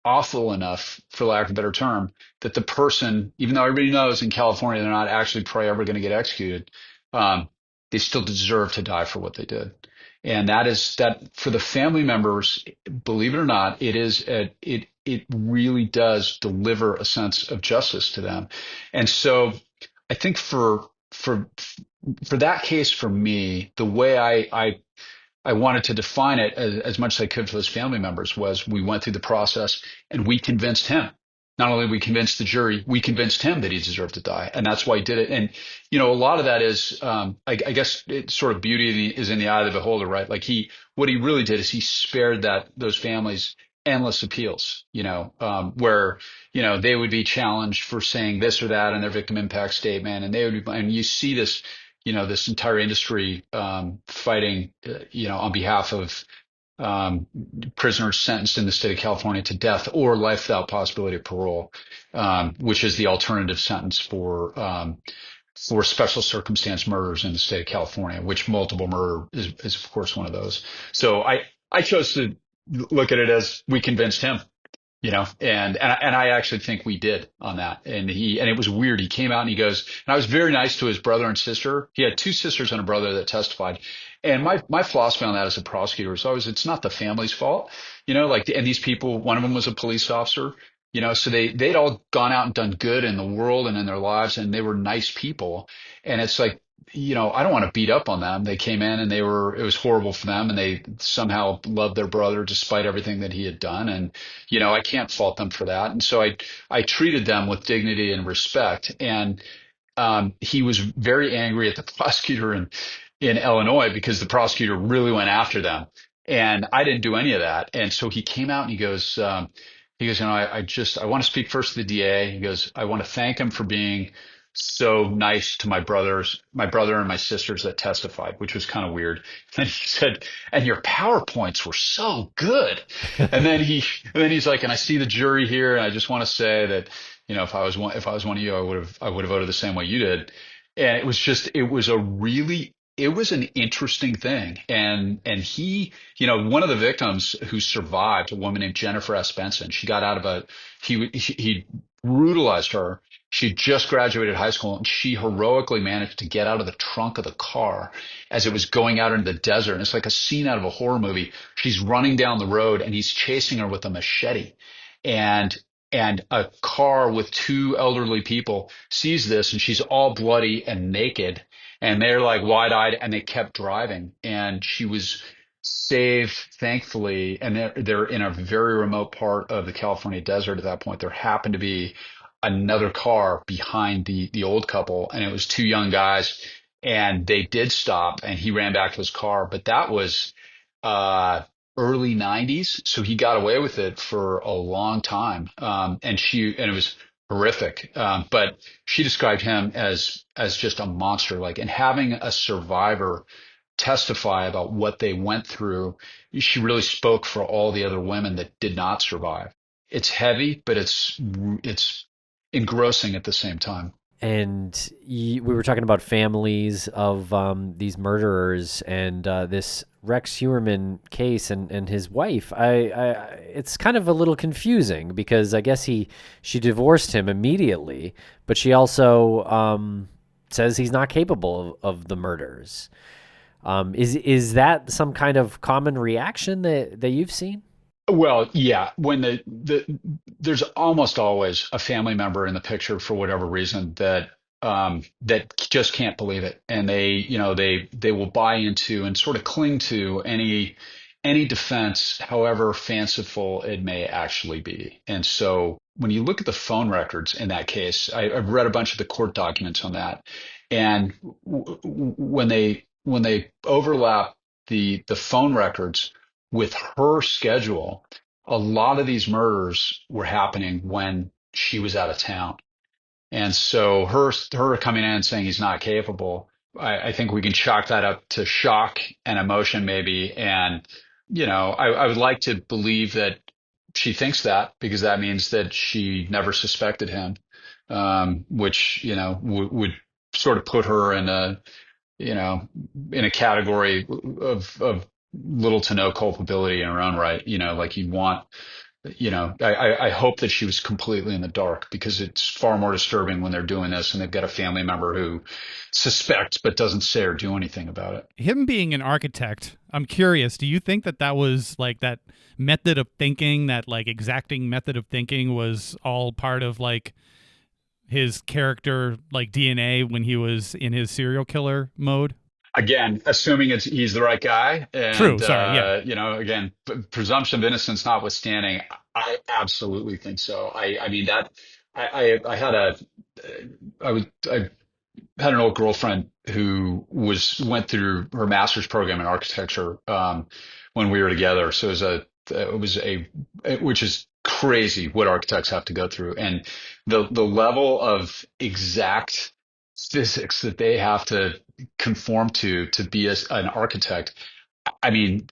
awful enough, for lack of a better term, that the person, even though everybody knows in California they're not actually probably ever going to get executed, they still deserve to die for what they did. And that for the family members, believe it or not, it really does deliver a sense of justice to them. And so I think for that case, for me, the way I I wanted to define it as much as I could for those family members. Was we went through the process and we convinced him. Not only we convinced the jury, we convinced him that he deserved to die, and that's why he did it. And a lot of that is, I guess, it's sort of beauty is in the eye of the beholder, right? Like what he really did is he spared those families endless appeals, where they would be challenged for saying this or that in their victim impact statement, and and you see this, this entire industry fighting, on behalf of prisoners sentenced in the state of California to death or life without possibility of parole, which is the alternative sentence for special circumstance murders in the state of California, which multiple murder is of course one of those. So I chose to look at it as we convinced him, and I actually think we did on that. And it was weird. He came out and he goes, and I was very nice to his brother and sister. He had two sisters and a brother that testified. And my philosophy on that as a prosecutor is always, it's not the family's fault, and these people, one of them was a police officer, so they'd all gone out and done good in the world and in their lives, and they were nice people. And it's like, I don't want to beat up on them. They came in and it was horrible for them, and they somehow loved their brother despite everything that he had done. And, I can't fault them for that. And so I treated them with dignity and respect. And, he was very angry at the prosecutor in Illinois because the prosecutor really went after them. And I didn't do any of that. And so he came out and he goes, I want to speak first to the DA. He goes, I want to thank him for being so nice to my brother and my sisters that testified, which was kind of weird. And he said, and your PowerPoints were so good. And then he's like, and I see the jury here, and I just want to say that, if I was one of you, I would have voted the same way you did. And it was an interesting thing. And he, one of the victims who survived, a woman named Jennifer S. Benson, she got out of he brutalized her. She just graduated high school, and she heroically managed to get out of the trunk of the car as it was going out into the desert. And it's like a scene out of a horror movie. She's running down the road and he's chasing her with a machete. And a car with two elderly people sees this, and she's all bloody and naked, and they're like wide-eyed, and they kept driving, and she was saved, thankfully. And they're in a very remote part of the California desert at that point. There happened to be another car behind the old couple, and it was two young guys, and they did stop, and he ran back to his car. But that was early 90s, so he got away with it for a long time. And it was horrific. But she described him as just a monster, and having a survivor testify about what they went through, she really spoke for all the other women that did not survive. It's heavy, but it's engrossing at the same time. And we were talking about families of these murderers, and this Rex Heuermann case and his wife. It's kind of a little confusing because I guess she divorced him immediately, but she also says he's not capable of the murders. Is that some kind of common reaction that you've seen? Well, yeah, when there's almost always a family member in the picture for whatever reason that just can't believe it, and they will buy into and sort of cling to any defense, however fanciful it may actually be. And so when you look at the phone records in that case, I've read a bunch of the court documents on that, and when they overlap the phone records with her schedule, a lot of these murders were happening when she was out of town. And so her coming in and saying he's not capable, I think we can chalk that up to shock and emotion maybe. And, I would like to believe that she thinks that, because that means that she never suspected him, which, would sort of put her in a category of little to no culpability in her own right. I hope that she was completely in the dark, because it's far more disturbing when they're doing this and they've got a family member who suspects but doesn't say or do anything about it. Him being an architect, I'm curious, do you think that was like that method of thinking, that like exacting method of thinking was all part of like his character, like DNA when he was in his serial killer mode? again, assuming he's the right guy, True. and Sorry. Yeah. again, presumption of innocence notwithstanding, I absolutely think so. I mean that I had I had an old girlfriend who went through her master's program in architecture when we were together. So which is crazy what architects have to go through, and the level of exact physics that they have to conform to be an architect. I mean,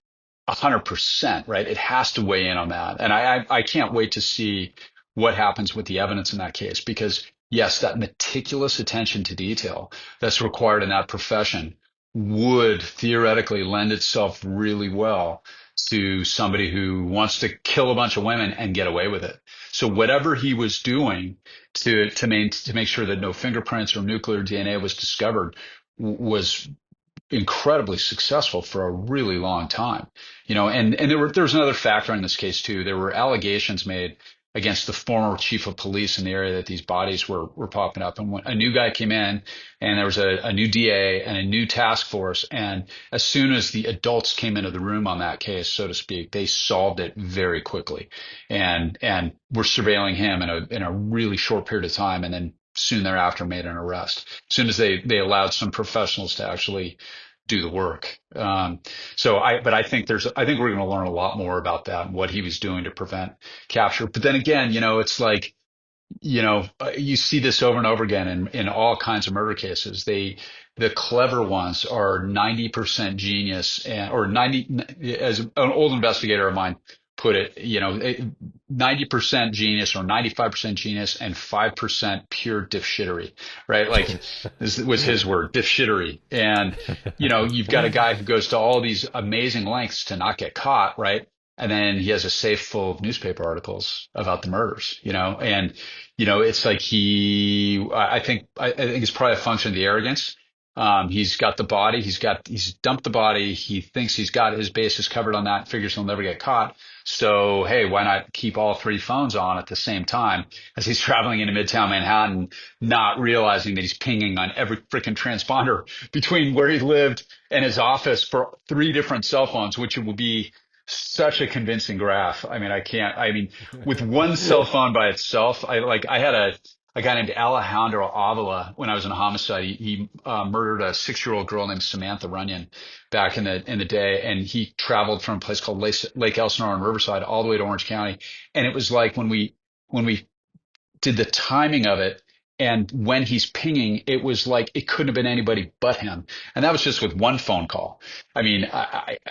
100%, right? It has to weigh in on that. And I can't wait to see what happens with the evidence in that case, because yes, that meticulous attention to detail that's required in that profession would theoretically lend itself really well to somebody who wants to kill a bunch of women and get away with it. So whatever he was doing to make sure that no fingerprints or nuclear DNA was discovered was incredibly successful for a really long time, and there was another factor in this case too. There were allegations made against the former chief of police in the area that these bodies were popping up. And when a new guy came in, and there was a new DA and a new task force, and as soon as the adults came into the room on that case, so to speak, they solved it very quickly, and were surveilling him in a really short period of time, and then soon thereafter made an arrest as soon as they allowed some professionals to actually do the work. But I think we're going to learn a lot more about that and what he was doing to prevent capture. But then again, it's like, you see this over and over again in all kinds of murder cases. The clever ones are 90% genius, or 90, as an old investigator of mine put it, 90% genius or 95% genius and 5% pure dipshittery, right? Like this was his word, dipshittery. And, you've got a guy who goes to all these amazing lengths to not get caught, right? And then he has a safe full of newspaper articles about the murders, and, it's like I think it's probably a function of the arrogance. He's got the body, he's dumped the body. He thinks he's got his bases covered on that, figures he'll never get caught. So, hey, why not keep all three phones on at the same time as he's traveling into Midtown Manhattan, not realizing that he's pinging on every freaking transponder between where he lived and his office for three different cell phones, which would be such a convincing graph. I mean, with one cell phone by itself, I had a guy named Alejandro Avila when I was in homicide. He murdered a 6-year-old girl named Samantha Runyon back in the day, and he traveled from a place called Lake Elsinore in Riverside all the way to Orange County. And it was like when we did the timing of it, and when he's pinging, it was like it couldn't have been anybody but him. And that was just with one phone call. I mean,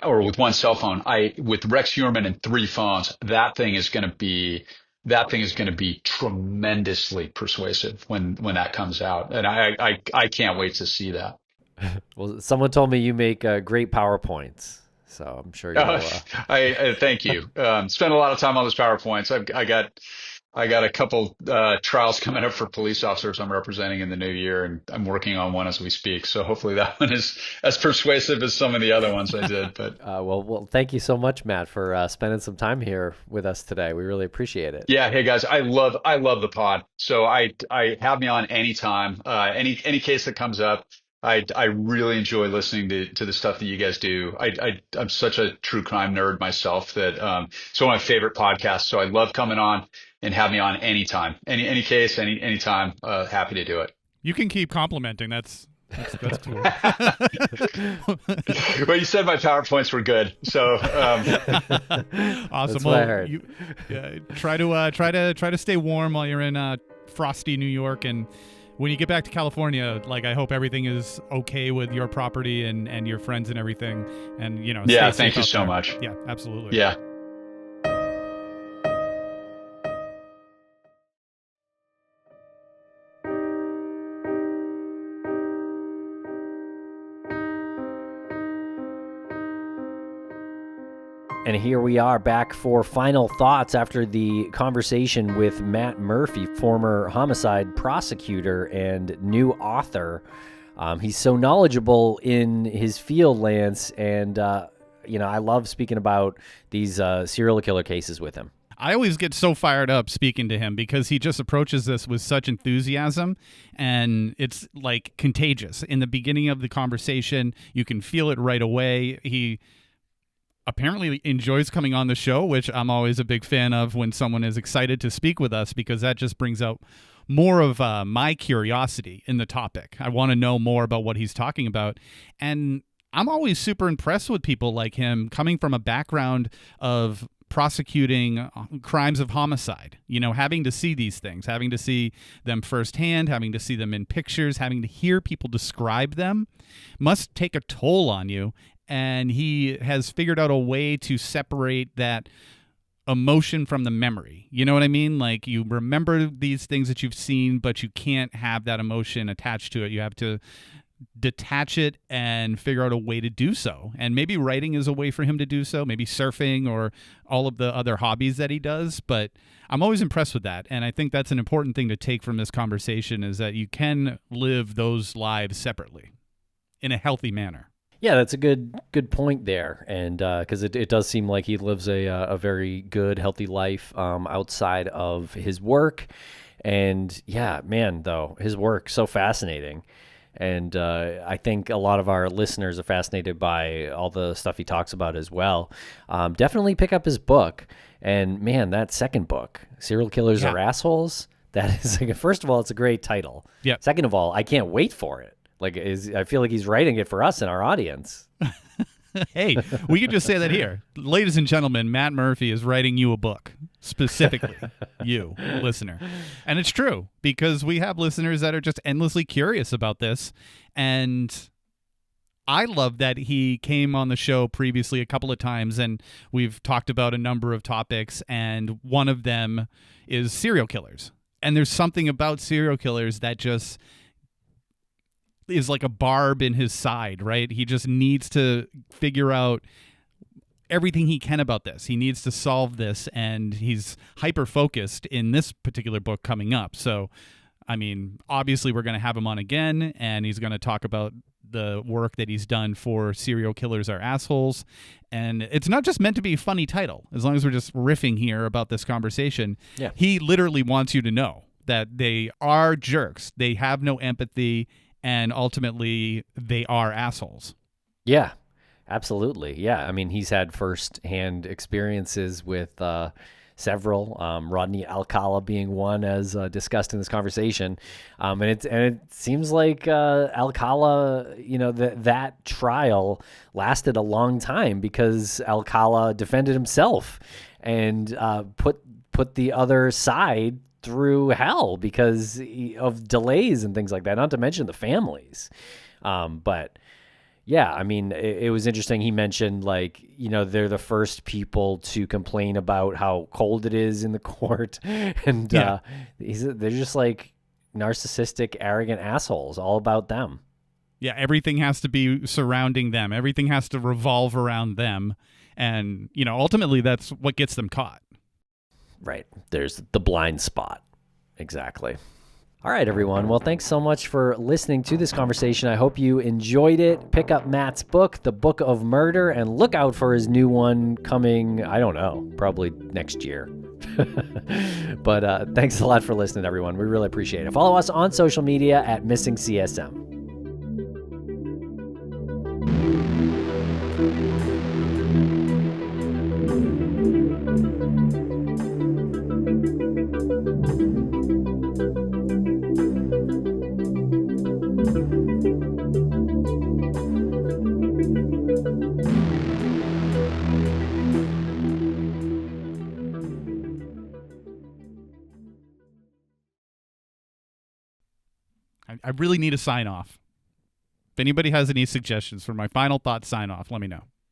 or with one cell phone. With Rex Heuermann and 3 phones, that thing is going to be tremendously persuasive when that comes out. And I can't wait to see that. Well, someone told me you make great PowerPoints, so I'm sure you'll. I thank you. Spend a lot of time on those PowerPoints. I got a couple trials coming up for police officers I'm representing in the new year, and I'm working on one as we speak. So hopefully that one is as persuasive as some of the other ones I did. But well, thank you so much, Matt, for spending some time here with us today. We really appreciate it. Yeah, hey guys, I love the pod. So I have me on anytime. Any case that comes up. I really enjoy listening to the stuff that you guys do. I'm such a true crime nerd myself that it's one of my favorite podcasts. So I love coming on and have me on anytime, any case, anytime. Happy to do it. You can keep complimenting. That's cool. Well, you said my PowerPoints were good, so awesome. That's what I heard. Try to stay warm while you're in frosty New York, and when you get back to California, I hope everything is okay with your property and your friends and everything. And yeah, thank you so much. Yeah, absolutely. Yeah. And here we are back for final thoughts after the conversation with Matt Murphy, former homicide prosecutor and new author. He's so knowledgeable in his field, Lance, and I love speaking about these serial killer cases with him. I always get so fired up speaking to him because he just approaches this with such enthusiasm, and it's like contagious. In the beginning of the conversation, you can feel it right away. He apparently enjoys coming on the show, which I'm always a big fan of when someone is excited to speak with us, because that just brings out more of my curiosity in the topic. I want to know more about what he's talking about. And I'm always super impressed with people like him coming from a background of prosecuting crimes of homicide, having to see these things, having to see them firsthand, having to see them in pictures, having to hear people describe them must take a toll on you. And he has figured out a way to separate that emotion from the memory. You know what I mean? Like, you remember these things that you've seen, but you can't have that emotion attached to it. You have to detach it and figure out a way to do so. And maybe writing is a way for him to do so, maybe surfing or all of the other hobbies that he does. But I'm always impressed with that. And I think that's an important thing to take from this conversation, is that you can live those lives separately in a healthy manner. Yeah, that's a good point there, and because it does seem like he lives a very good, healthy life outside of his work, and yeah, man, though his work so fascinating, and I think a lot of our listeners are fascinated by all the stuff he talks about as well. Definitely pick up his book, and man, that second book, "Serial Killers Are Assholes." That is, first of all, it's a great title. Yeah. Second of all, I can't wait for it. I feel like he's writing it for us and our audience. Hey, we could just say that here. Ladies and gentlemen, Matt Murphy is writing you a book, specifically you, listener. And it's true, because we have listeners that are just endlessly curious about this. And I love that he came on the show previously a couple of times, and we've talked about a number of topics, and one of them is serial killers. And there's something about serial killers that just is like a barb in his side, right? He just needs to figure out everything he can about this. He needs to solve this, and he's hyper-focused in this particular book coming up. So, I mean, obviously we're going to have him on again, and he's going to talk about the work that he's done for Serial Killers Are Assholes. And it's not just meant to be a funny title, as long as we're just riffing here about this conversation. Yeah. He literally wants you to know that they are jerks. They have no empathy, and ultimately they are assholes. Yeah, absolutely. Yeah, I mean, he's had first-hand experiences with several, Rodney Alcala being one, as discussed in this conversation. And it seems like Alcala, that trial lasted a long time because Alcala defended himself and put the other side through hell because of delays and things like that, not to mention the families. But yeah, I mean, it was interesting. He mentioned, they're the first people to complain about how cold it is in the court. And they're just like narcissistic, arrogant assholes, all about them. Yeah, everything has to be surrounding them. Everything has to revolve around them. And, ultimately that's what gets them caught. Right. There's the blind spot. Exactly. All right, everyone. Well, thanks so much for listening to this conversation. I hope you enjoyed it. Pick up Matt's book, The Book of Murder, and look out for his new one coming, I don't know, probably next year. But thanks a lot for listening, everyone. We really appreciate it. Follow us on social media at MissingCSM. I really need a sign off. If anybody has any suggestions for my final thought sign off, let me know.